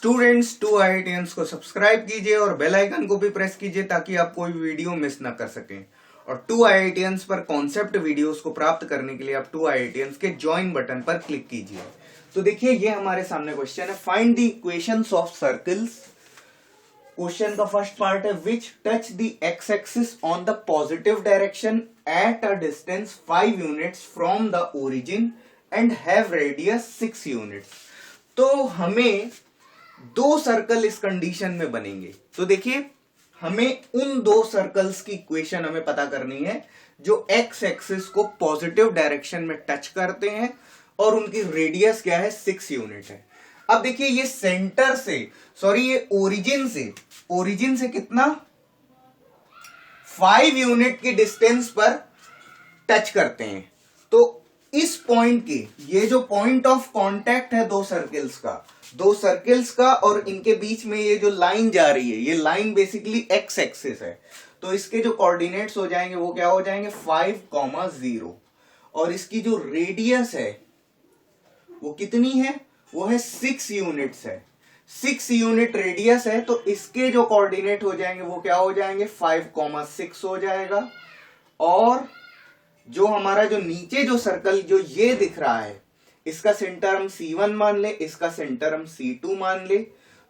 Students 2IITians को subscribe कीजिए और बेल आइकन को भी प्रेस कीजिए ताकि आप कोई वीडियो मिस ना कर सकें। और 2IITians पर कॉन्सेप्ट वीडियोस को प्राप्त करने के लिए आप 2IITians के ज्वाइन बटन पर क्लिक कीजिए। तो देखिए ये हमारे सामने क्वेश्चन है, find the equations of circles. Question का फर्स्ट पार्ट है विच touch the x axis on the positive direction at a distance 5 units from the origin and have radius 6 units. तो हमें दो सर्कल इस कंडीशन में बनेंगे। तो देखिए हमें उन दो सर्कल्स की इक्वेशन हमें पता करनी है जो एक्स एक्सिस को पॉजिटिव डायरेक्शन में टच करते हैं और उनकी रेडियस क्या है, 6 यूनिट है। अब देखिए ये सेंटर से ये ओरिजिन से कितना 5 यूनिट की डिस्टेंस पर टच करते हैं। तो इस पॉइंट की ये जो पॉइंट ऑफ कांटेक्ट है दो सर्कल्स का और इनके बीच में ये जो लाइन जा रही है, ये लाइन बेसिकली एक्स एक्सिस है। तो इसके जो कोऑर्डिनेट्स हो जाएंगे वो क्या हो जाएंगे 5, 0 और इसकी जो रेडियस है वो कितनी है, वो है 6 यूनिट्स है। 6 यूनिट रेडियस है तो इसके जो कोऑर्डिनेट हो जाएंगे वो क्या हो जाएंगे 5, 6 हो जाएगा। और जो हमारा जो नीचे जो सर्कल जो ये दिख रहा है इसका सेंटर हम C1 मान ले, इसका सेंटर हम C2 मान ले,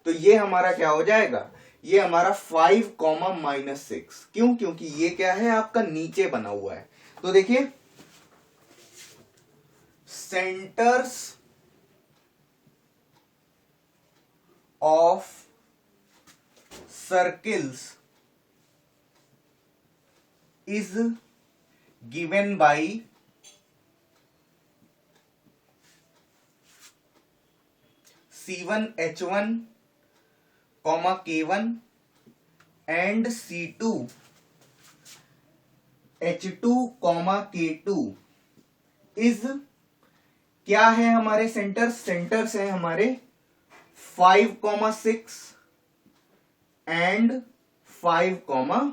तो ये हमारा क्या हो जाएगा, ये हमारा 5, -6। क्यों? क्योंकि ये क्या है आपका नीचे बना हुआ है। तो देखिए centres of circles is given by C1 H1, K1 and C2 H2, K2 is क्या है हमारे सेंटर्स है हमारे 5, 6 एंड 5,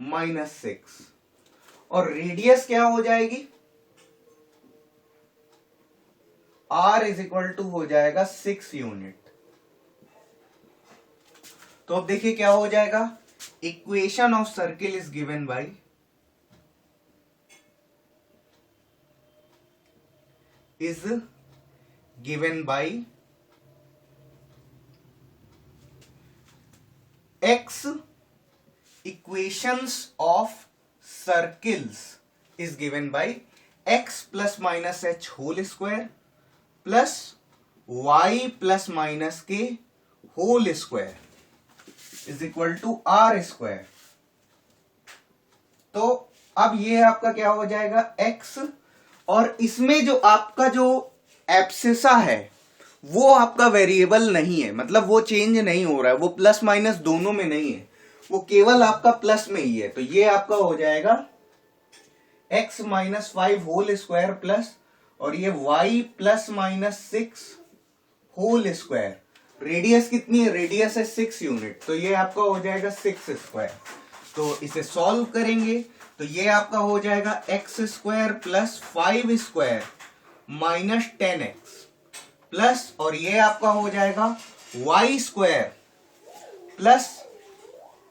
-6 और रेडियस क्या हो जाएगी R इज इक्वल टू हो जाएगा 6 यूनिट। तो अब देखिए क्या हो जाएगा, equation of circle is given by x equations of circles is given by x plus minus h whole square plus y plus minus k whole square is equal to r square। तो अब ये आपका क्या हो जाएगा x, और इसमें जो आपका जो एब्सिसा है वो आपका वेरिएबल नहीं है, मतलब वो चेंज नहीं हो रहा है, वो प्लस माइनस दोनों में नहीं है, वो केवल आपका प्लस में ही है। तो ये आपका हो जाएगा x -5 होल स्क्वायर प्लस और ये y +-6 होल स्क्वायर। रेडियस कितनी है, रेडियस है 6 यूनिट, तो ये आपका हो जाएगा 6 स्क्वायर। तो इसे सॉल्व करेंगे तो ये आपका हो जाएगा x square plus 5 square -10x plus और ये आपका हो जाएगा y स्क्वायर प्लस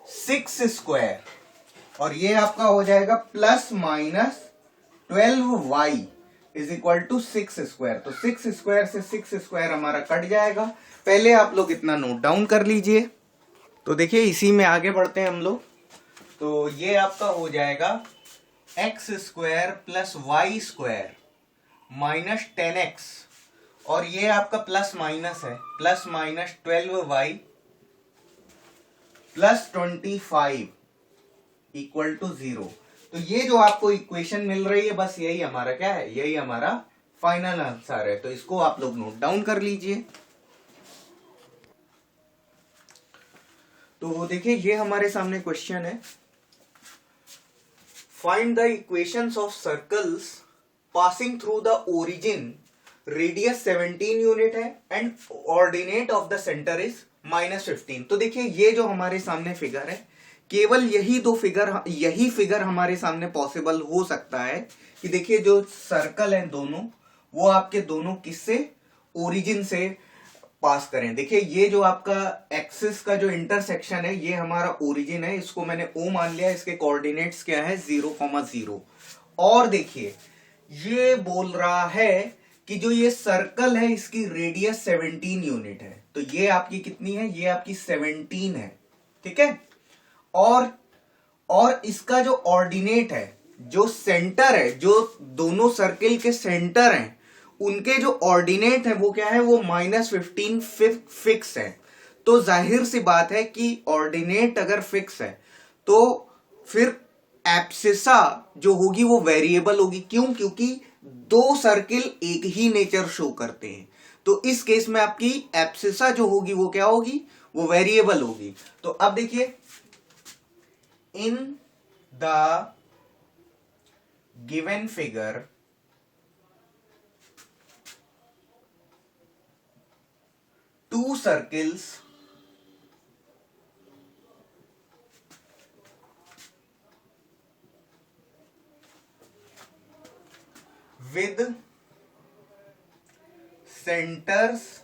6 स्क्वायर और ये आपका हो जाएगा +-12y is equal to 6 square. तो 6 स्क्वायर से 6 स्क्वायर हमारा कट जाएगा। पहले आप लोग इतना नोट डाउन कर लीजिए। तो देखिए इसी में आगे बढ़ते हैं हम लोग। तो ये आपका हो जाएगा x square plus y square -10x और ये आपका प्लस माइनस है, +-12y +25 इक्वल टू 0। तो ये जो आपको इक्वेशन मिल रही है बस यही हमारा क्या है, यही हमारा फाइनल आंसर है। तो इसको आप लोग नोट डाउन कर लीजिए। तो देखिए ये हमारे सामने क्वेश्चन है, find the equations of circles passing through the origin, radius 17 unit है and ordinate of the centre is -15। तो देखिए ये जो हमारे सामने फिगर है, केवल यही फिगर हमारे सामने पॉसिबल हो सकता है कि देखिए जो सर्कल है दोनों वो आपके दोनों किससे, ओरिजिन से पास करें। देखिए ये जो आपका एक्सिस का जो इंटरसेक्शन है ये हमारा ओरिजिन है, इसको मैंने O मान लिया, इसके कोऑर्डिनेट्स क्या है 0,0। और देखिए ये बोल रहा है कि जो ये सर्कल है इसकी रेडियस 17 यूनिट है, तो ये आपकी कितनी है, ये आपकी 17 है, ठीक है। और इसका जो ऑर्डिनेट है, जो सेंटर है, जो दोनों सर्किल के सेंटर हैं उनके जो ऑर्डिनेट है वो क्या है, वो -15 फिक्स है। तो जाहिर सी बात है कि ऑर्डिनेट अगर फिक्स है तो फिर एब्सिसा जो होगी वो वेरिएबल होगी। क्यों? क्योंकि दो सर्किल एक ही नेचर शो करते हैं, तो इस केस में आपकी एब्सिसा जो होगी वो क्या होगी, वो वेरिएबल होगी। तो अब देखिए in the given figure two circles with centers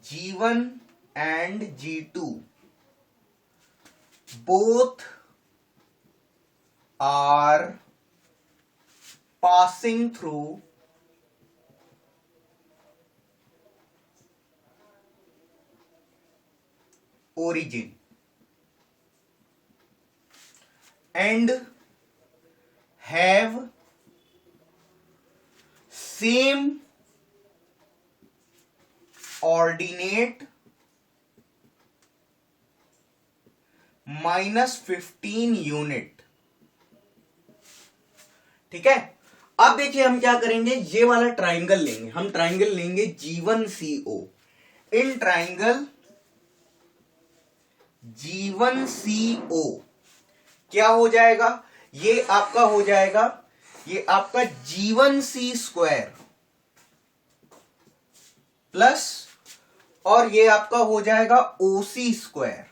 G1 and G2 both are passing through origin and have same ordinate -15 unit, ठीक है। अब देखिए हम क्या करेंगे, ये वाला ट्राइंगल लेंगे, हम ट्राइंगल लेंगे G1CO। इन ट्राइंगल G1CO क्या हो जाएगा, ये आपका हो जाएगा, ये आपका G1C² प्लस और ये आपका हो जाएगा OC²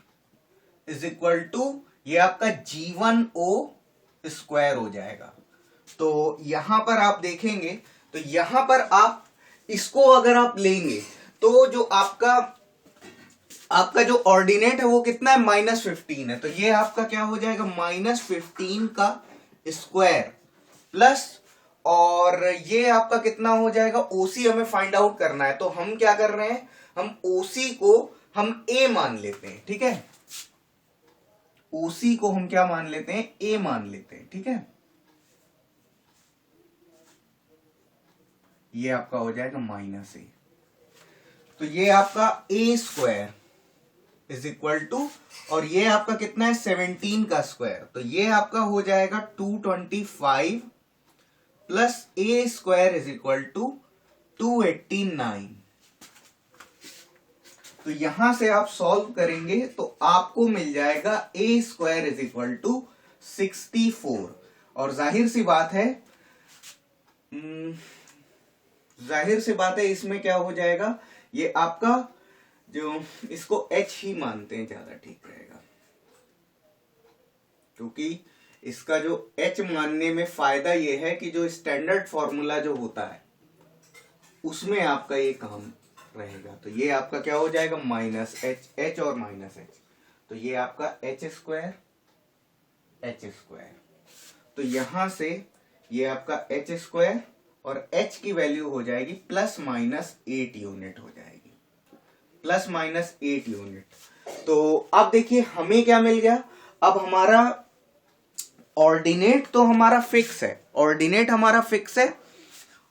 इज इक्वल टू ये आपका G1O² हो जाएगा। तो यहां पर आप देखेंगे तो यहां पर आप इसको अगर आप लेंगे तो जो आपका जो ऑर्डिनेट है वो कितना है, -15 है, तो ये आपका क्या हो जाएगा, -15 का स्क्वायर प्लस और ये आपका कितना हो जाएगा, ओसी हमें फाइंड आउट करना है। तो हम क्या कर रहे हैं, हम ओसी को हम ए मान लेते हैं, ठीक है। ओसी को हम क्या मान लेते हैं, ए मान लेते हैं, ठीक है। ये आपका हो जाएगा -a, तो ये आपका A² इज इक्वल टू, और ये आपका कितना है 17 का स्क्वायर, तो ये आपका हो जाएगा 225 plus A² is equal to 289। तो यहां से आप सॉल्व करेंगे तो आपको मिल जाएगा A² इज इक्वल टू 64। और जाहिर सी बात है इसमें क्या हो जाएगा, ये आपका जो इसको H ही मानते हैं ज्यादा ठीक रहेगा, क्योंकि इसका जो H मानने में फायदा ये है कि जो स्टैंडर्ड फॉर्मूला जो होता है उसमें आपका ये काम रहेगा। तो ये आपका क्या हो जाएगा, -H और -H, तो ये आपका H²। तो यहां से ये आपका H² और H की वैल्यू हो जाएगी +-8 यूनिट हो जाएगी, +-8 यूनिट। तो अब देखिए हमें क्या मिल गया, अब हमारा ऑर्डिनेट तो हमारा फिक्स है,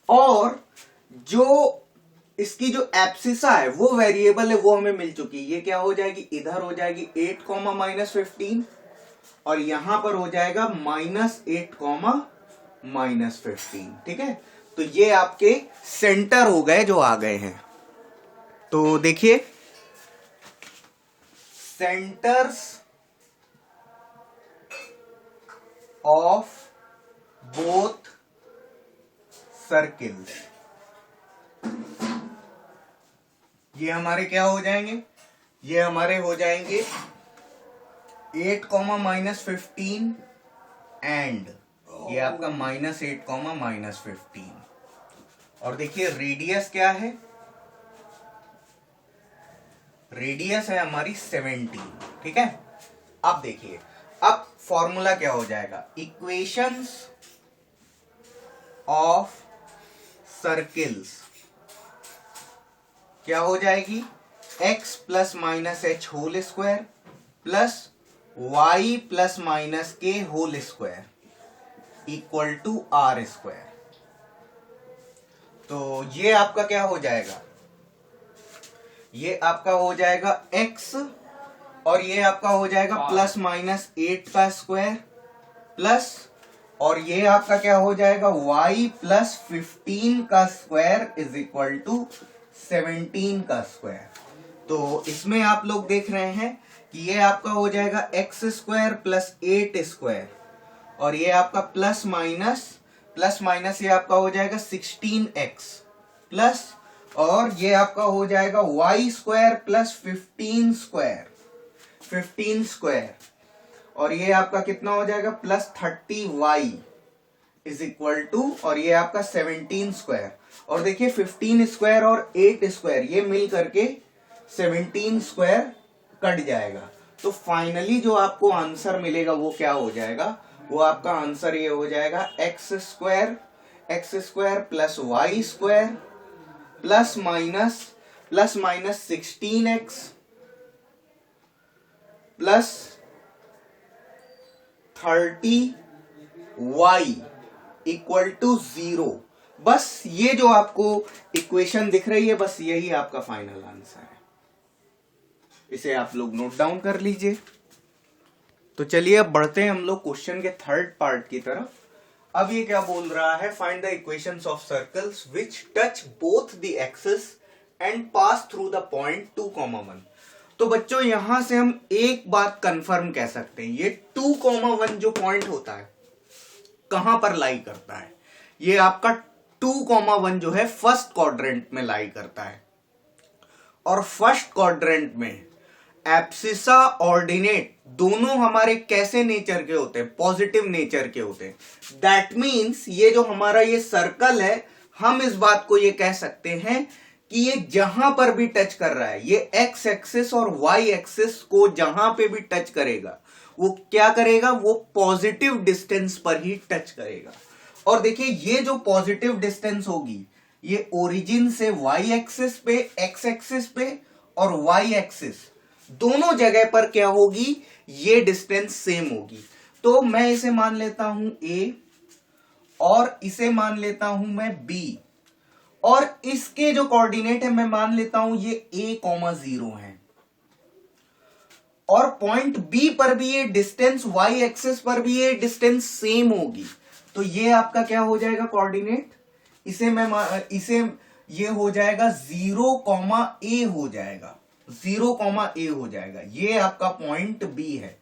और जो इसकी जो एब्सिसा है वो वेरिएबल है, वो हमें मिल चुकी है। ये क्या हो जाएगी, इधर हो जाएगी 8, -15 और यहां पर हो जाएगा -8, -15, ठीक है। तो ये आपके सेंटर हो गए जो आ गए हैं। तो देखिए सेंटर्स ऑफ बोथ सर्किल्स, ये हमारे क्या हो जाएंगे, ये हमारे हो जाएंगे 8, -15 एंड ये आपका -8, -15। और देखिए रेडियस क्या है, रेडियस है हमारी 17, ठीक है। अब देखिए, अब फॉर्मूला क्या हो जाएगा, इक्वेशंस ऑफ सर्किल्स क्या हो जाएगी, x plus minus H whole square plus y plus minus के whole square equal to are square. तो ये आपका क्या हो जाएगा, ये आपका हो जाएगा x और ये आपका हो जाएगा प्लस माइनस 8 का स्क्वायर प्लस, और ये आपका क्या हो जाएगा y प्लस 15 का स्क्वायर इज इक्वल टू 17 का स्क्वायर। तो इसमें आप लोग देख रहे हैं कि ये आपका हो जाएगा एक्स स्क्वायर प्लस 8 स्क्वायर और ये आपका प्लस माइनस ये आपका हो जाएगा 16x प्लस, और ये आपका हो जाएगा वाई स्क्वायर प्लस 15 स्क्वायर और ये आपका कितना हो जाएगा plus 30y is equal to, और ये आपका 17 स्क्वायर, और देखिए 15 स्क्वायर और 8 स्क्वायर ये मिल करके 17 स्क्वायर कट जाएगा। तो फाइनली जो आपको आंसर मिलेगा वो क्या हो जाएगा, वो आपका आंसर ये हो जाएगा X square plus Y square plus minus 16x plus 30y equal to 0। बस ये जो आपको इक्वेशन दिख रही है, बस यही आपका फाइनल आंसर है। इसे आप लोग नोट डाउन कर लीजिए। तो चलिए अब बढ़ते हैं हम लोग क्वेश्चन के थर्ड पार्ट की तरफ। अब ये क्या बोल रहा है, find the equations of circles which touch both the axis and pass through the point 2,1। तो बच्चों यहां से हम एक बात कंफर्म कह सकते हैं, ये 2,1 जो पॉइंट होता है कहां पर लाई करता है, ये आपका 2,1 जो है फर्स्ट क्वाड्रेंट में लाई करता है। और फर्स्ट क्वाड्रेंट में एब्सिसा ऑर्डिनेट दोनों हमारे कैसे नेचर के होते हैं, पॉजिटिव नेचर के होते हैं। दैट मीन्स ये जो हमारा ये सर्कल है, हम इस बात को ये कह सकते हैं कि ये जहां पर भी टच कर रहा है, ये एक्स एक्सिस और वाई एक्सिस को जहां पे भी टच करेगा वो क्या करेगा, वो पॉजिटिव डिस्टेंस पर ही टच करेगा। और देखिए ये जो पॉजिटिव डिस्टेंस होगी ये ओरिजिन से वाई एक्सिस पे, एक्स एक्सिस पे और वाई एक्सिस दोनों जगह पर क्या होगी, ये डिस्टेंस सेम होगी। तो मैं इसे मान लेता हूं A और इसे मान लेता हूं मैं B, और इसके जो कोऑर्डिनेट है मैं मान लेता हूं ये A,0 है। और पॉइंट B पर भी ये डिस्टेंस, वाई एक्सिस पर भी ये डिस्टेंस सेम होगी। तो ये आपका क्या हो जाएगा कोऑर्डिनेट, इसे ये हो जाएगा 0,A हो जाएगा, 0,A हो जाएगा। ये आपका पॉइंट B है।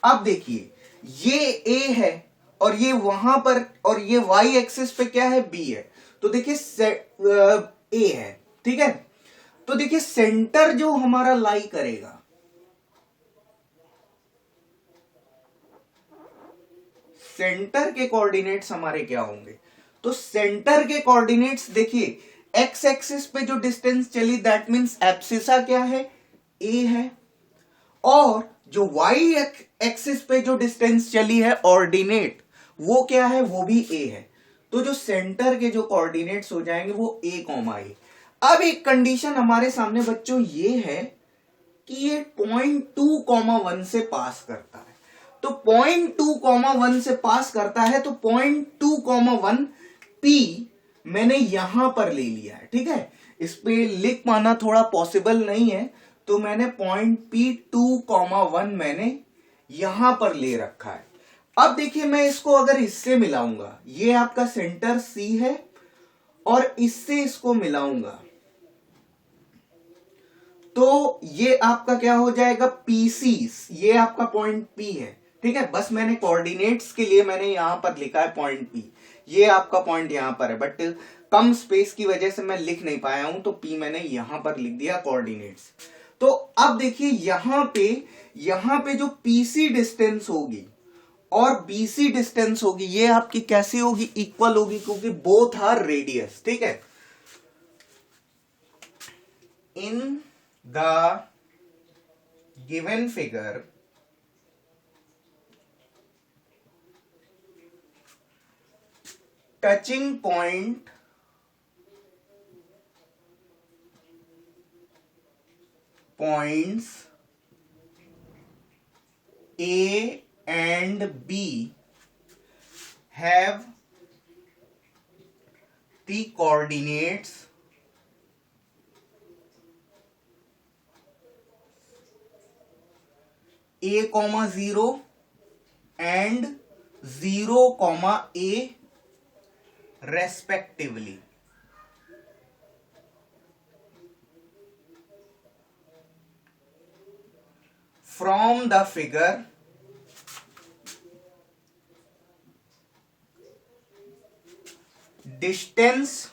अब देखिए ये A है और ये वहां पर, और ये y एक्सिस पे क्या है, B है। तो देखिए A है, ठीक है। तो देखिए सेंटर जो हमारा लाई करेगा, सेंटर के कोऑर्डिनेट्स हमारे क्या होंगे, तो सेंटर के कोऑर्डिनेट्स देखिए एक्स एक्सिस पे जो डिस्टेंस चली दैट मींस एब्सिसा क्या है, A है, और जो वाई एक्सिस पे जो डिस्टेंस चली है ऑर्डिनेट वो क्या है, वो भी A है। तो जो सेंटर के जो कोऑर्डिनेट्स हो जाएंगे वो A,A। अब एक कंडीशन हमारे सामने बच्चों ये है कि ये पॉइंट 2,1 से पास करता है। तो पॉइंट 2,1 से पास करता है, तो पॉइंट 2,1 P मैंने यहां पर ले लिया है, ठीक है। इस पे लिख पाना थोड़ा पॉसिबल नहीं है, तो मैंने पॉइंट P 2,1 मैंने यहां पर ले रखा है। अब देखिए मैं इसको अगर इससे मिलाऊंगा, ये आपका सेंटर C है और इससे इसको मिलाऊंगा तो ये आपका क्या हो जाएगा PC, ये आपका पॉइंट P है, ठीक है। बस मैंने कोऑर्डिनेट्स के लिए मैंने यहां पर लिखा है पॉइंट P, ये आपका पॉइंट यहां पर है, बट कम स्पेस की वजह से मैं लिख नहीं पाया हूं, तो P मैंने यहां पर लिख दिया कोऑर्डिनेट्स। तो अब देखिए यहां पे जो PC डिस्टेंस होगी और BC डिस्टेंस होगी, ये आपकी कैसी होगी, इक्वल होगी, क्योंकि बोथ आर रेडियस, ठीक है। In the given figure touching points A and B have the coordinates A, 0 and 0, A respectively. From the figure, distance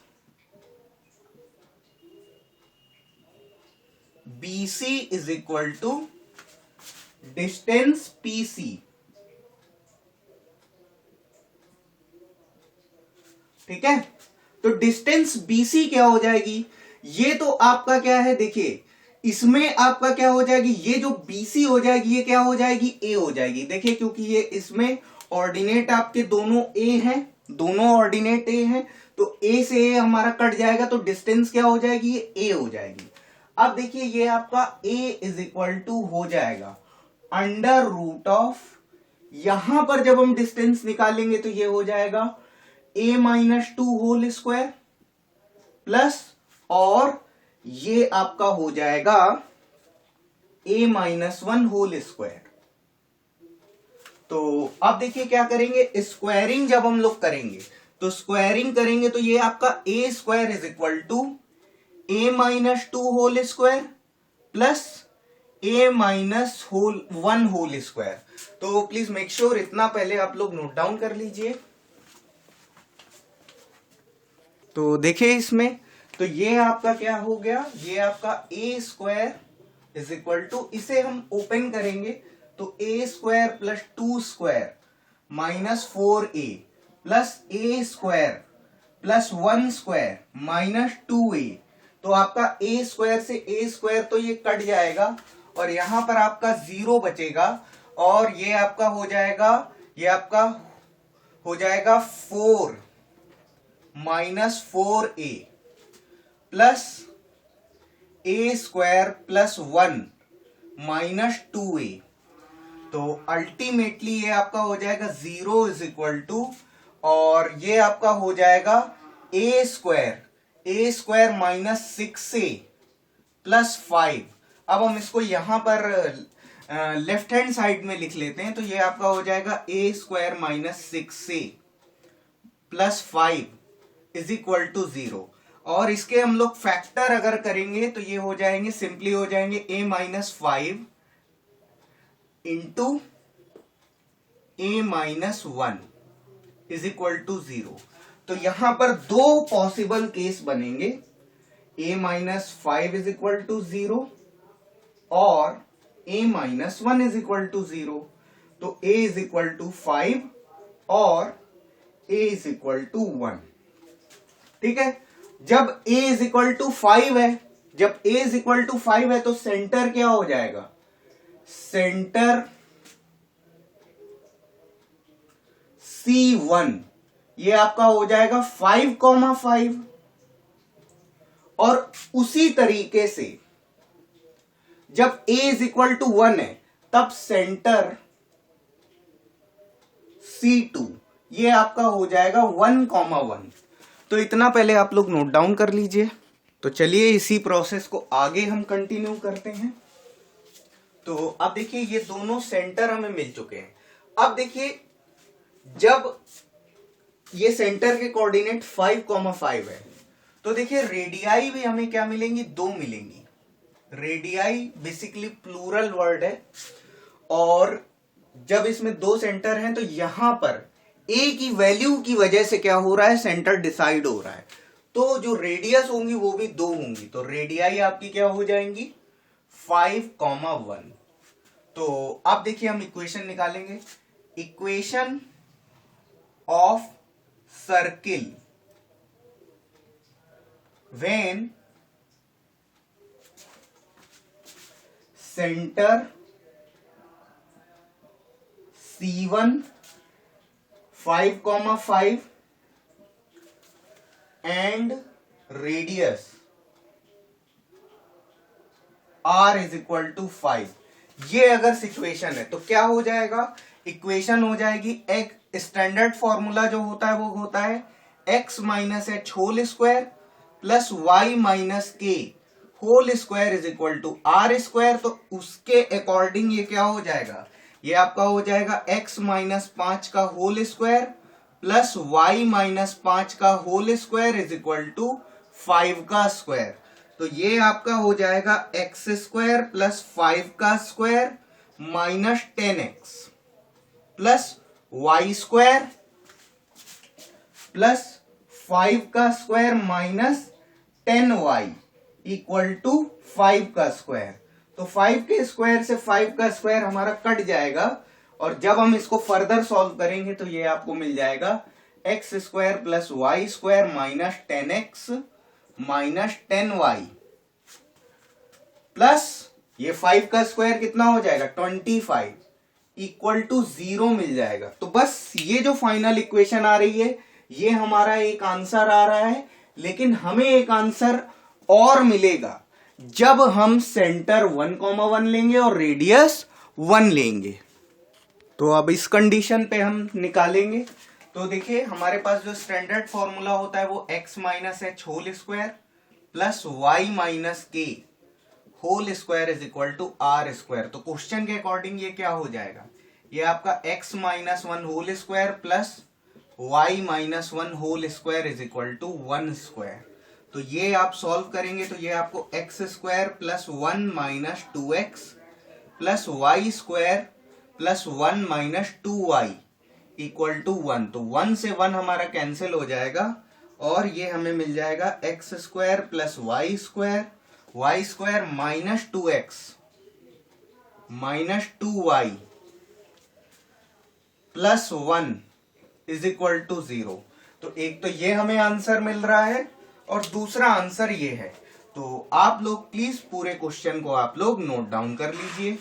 BC is equal to distance PC. ठीक है, तो डिस्टेंस BC क्या हो जाएगी, ये तो आपका क्या है, देखिए इसमें आपका क्या हो जाएगी, ये जो BC हो जाएगी ये क्या हो जाएगी, A हो जाएगी। देखिए क्योंकि ये इसमें ऑर्डिनेट आपके दोनों A हैं, दोनों ऑर्डिनेट A हैं, तो A से A हमारा कट जाएगा, तो डिस्टेंस क्या हो जाएगी, ये A हो जाएगी। अब देखिए ये आपका A इज इक्वल टू हो जाएगा अंडर रूट ऑफ, यहां पर जब हम डिस्टेंस निकालेंगे तो ये हो जाएगा A-2 होल स्क्वायर प्लस, और ये आपका हो जाएगा A-1 होल स्क्वायर। तो अब देखिए क्या करेंगे, स्क्वायरिंग जब हम लोग करेंगे तो स्क्वायरिंग करेंगे तो ये आपका A square is equal to A-2 whole square plus A-1 whole square. तो प्लीज मेक श्योर इतना पहले आप लोग नोट डाउन कर लीजिए। तो देखिए इसमें, तो ये आपका क्या हो गया, ये आपका A square is equal to, इसे हम ओपन करेंगे तो A square plus 2 square minus 4A plus A square plus 1 square minus 2A। तो आपका A स्क्वायर से A स्क्वायर तो ये कट जाएगा और यहां पर आपका 0 बचेगा, और ये आपका हो जाएगा, ये आपका हो जाएगा 4 minus 4A plus A square plus 1 minus 2A। तो अल्टीमेटली ये आपका हो जाएगा 0 इज इक्वल टू, और ये आपका हो जाएगा A square minus 6A plus 5। अब हम इसको यहां पर लेफ्ट हैंड साइड में लिख लेते हैं, तो ये आपका हो जाएगा A square minus 6A plus 5 is equal to 0, और इसके हम लोग फैक्टर अगर करेंगे तो ये हो जाएंगे, सिंपली हो जाएंगे A-5 into A-1 is equal to 0। तो यहां पर दो पॉसिबल केस बनेंगे, A-5 इज इक्वल टू 0 और A-1 इज इक्वल टू 0। तो A इज इक्वल टू 5 और A इज इक्वल टू 1। ठीक है, जब A इज इक्वल टू 5 है, जब A इज इक्वल टू 5 है तो सेंटर क्या हो जाएगा, सेंटर C1 ये आपका हो जाएगा 5,5, और उसी तरीके से जब A इज इक्वल टू 1 है तब सेंटर C2 ये आपका हो जाएगा 1,1। तो इतना पहले आप लोग नोट डाउन कर लीजिए। तो चलिए इसी प्रोसेस को आगे हम कंटिन्यू करते हैं। तो अब देखिए ये दोनों सेंटर हमें मिल चुके हैं। अब देखिए जब ये सेंटर के कोऑर्डिनेट 5,5 है, तो देखिए रेडियाई भी हमें क्या मिलेंगी, 2 मिलेंगी। रेडियाई बेसिकली प्लूरल वर्ड है, और जब इसमें 2 सेंटर हैं तो यहां पर A की वैल्यू की वजह से क्या हो रहा है, सेंटर डिसाइड हो रहा है। तो जो रेडियस होंगी वो भी 2 होंगी, तो रेडियाई आपकी क्या हो जाएंगी 5,1। तो अब देखिए हम इक्वेशन निकालेंगे, equation of circle when centre C1 5,5 and radius R is equal to 5। ये अगर सिचुएशन है तो क्या हो जाएगा, इक्वेशन हो जाएगी एक स्टैंडर्ड फॉर्मूला जो होता है वो होता है x minus H whole square plus Y minus के whole square is equal to are square. तो उसके अकॉर्डिंग ये क्या हो जाएगा, ये आपका हो जाएगा x माइनस 5 का whole square plus Y minus 5 का whole square is equal to 5 का स्क्वायर। तो ये आपका हो जाएगा एक्स स्क्वायर प्लस 5 का square minus 10x plus Y square plus 5 का square minus 10y equal to 5 का स्क्वायर। तो 5 के स्क्वायर से 5 का स्क्वायर हमारा कट जाएगा और जब हम इसको फर्दर सॉल्व करेंगे तो ये आपको मिल जाएगा X square plus Y square minus 10x minus 10y plus ये 5 का स्क्वायर कितना हो जाएगा 25 इक्वल टू 0 मिल जाएगा। तो बस ये जो फाइनल इक्वेशन आ रही है ये हमारा एक आंसर आ रहा है, लेकिन हमें एक आंसर और मिलेगा जब हम सेंटर 1,1 लेंगे और रेडियस 1 लेंगे। तो अब इस कंडीशन पे हम निकालेंगे। तो देखिए हमारे पास जो स्टैंडर्ड फॉर्मूला होता है वो x minus H whole square plus Y minus के whole square is equal to are square. तो क्वेश्चन के अकॉर्डिंग ये क्या हो जाएगा, ये आपका x minus 1 whole square plus Y minus 1 whole square is equal to 1 square. तो ये आप सॉल्व करेंगे तो ये आपको x square plus 1 minus 2x plus Y square plus 1 minus 2y equal to 1। तो 1 से 1 हमारा कैंसिल हो जाएगा और ये हमें मिल जाएगा X square plus Y square minus 2x minus 2y plus 1 is equal to 0। तो एक तो ये हमें आंसर मिल रहा है और दूसरा आंसर ये है। तो आप लोग प्लीज पूरे क्वेश्चन को आप लोग नोट डाउन कर लीजिए।